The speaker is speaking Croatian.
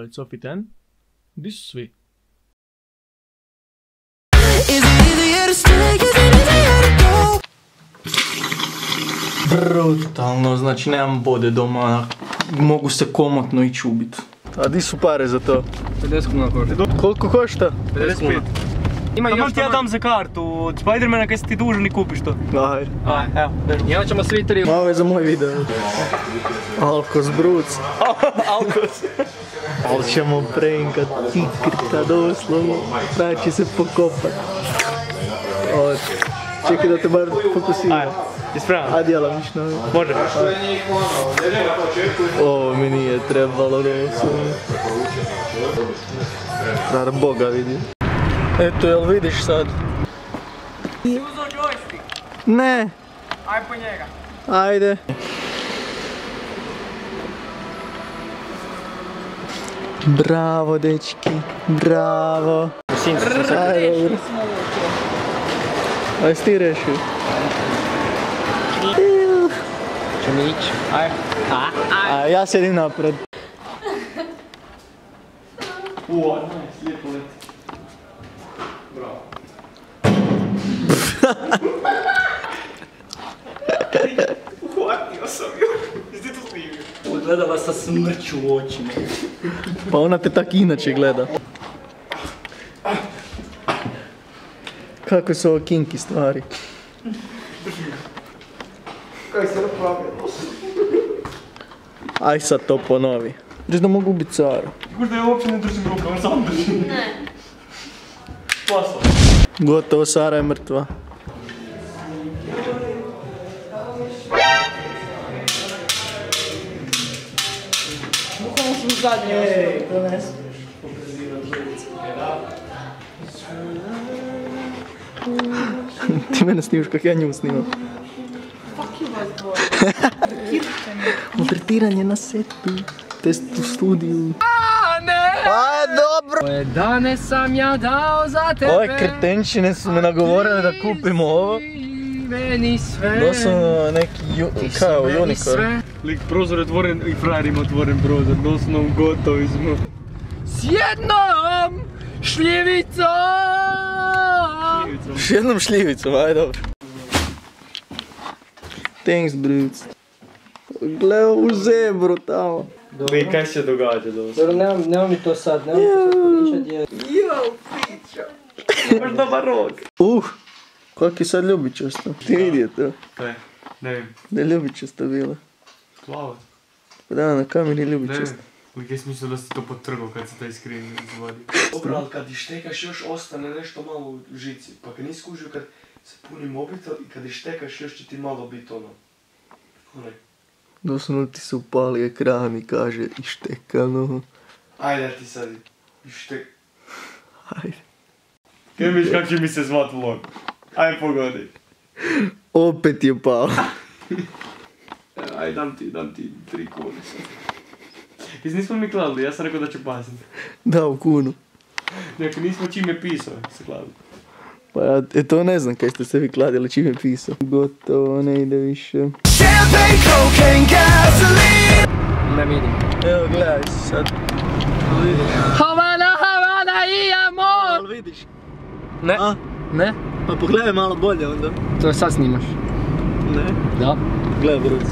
pored Sofi 10. Di su svi? Brutalno, znači nemam vode doma, mogu se komotno ići ubit. A di su pare za to? 50 kuna košta. Koliko košta? 50 kuna. Ima još ti ja dam za kartu od Spidermana kaj si ti dužan i kupiš to. Ajde. Evo, ja ćemo svi tri. Malo je za moj video. Alkos bruc. Alkos. Ali ćemo prankat tikrta doslovno. Znači se pokopat. Čekaj da te bar fokusiram. Ajde, ispravno. A djelomično. Može. Ovo mi nije trebalo doslovno. Da Boga vidi. Eto, jel vidiš sad? Uzo joystick. Ne. Aj po njega. Ajde. Bravo, dečki. Bravo. Ajde, aj si ti rešio. Ćemo ići. Aj. A ja sjedim napred. Lijepo leti. Bravo. Uhvatio sam ju. Jesi ti to snimio? Gledala sa smrću u očima. Pa ona te tak inače gleda. Kako su ovo kinky stvari? Kaj se napravilo? Aj sad to ponovi. Viš da mogu ubiti cara. Možda ja uopće ne držim rukama, sam držim. Ne. Pasla. Gotovo, Sara je mrtva. Bukvalno smo zadnji osobi. Ti mene snimaš kak ja nju snimam. Fuck you vas dvoje. Maltretiranje na setu. Test u studiju. A, dobro! Dane sam ja dao za tebe. Ove kretenčine su me nagovorile da kupimo ovo. Meni sve. Doslovno neki kao unicorn. Lik prozor je otvoren i frajer ima otvoren prozor. Doslovno gotovi smo. S jednom šljivicom! S jednom šljivicom, aj dobro. Thanks, bruc. Gle ovu zebru tamo. Lik, kaj se događa doslovno? Dobro, nemoj mi to sad, nemoj mi to sad pričat jer... Jao, priča. Imaš dobar rok. Kak je sad ljubičasto. Ti vidi to. Kaj? Ne vidim. Da je ljubičasto bila. Plava. Pa da, na kameri je Ne ljubičasto. vidim. Uvijek je smislio da si to potrgao kad se taj screen izvodi. Dobro, ali kad ištekaš još ostane nešto malo u žici. Pa kad nisi skužio kad se puni mobitel i kad ištekaš još će ti malo biti ono. Onaj. Doslovno ti se upali ekran i kaže ištekano. Ajde ja ti sad ištek. Ajde. Kaj misliš kak će mi se zvat vlog? Ajde pogodi. Opet je pao. Ajde dam ti 3 kune sad. Jesi nismo mi kladili, ja sam rekao da ću pasiti. Da, u kunu. Nekako nismo čim je pisao se kladili. Pa ja to ne znam kaj ste se vi kladili, čim je pisao. Gotovo, ne ide više. Ne vidim. Evo gledaj sad. Havana, Havana i amor! Jel vidiš? Ne. A? Ne? Pa pogledaj malo bolje onda. To sad snimaš. Ne? Da. Gledaj bruc.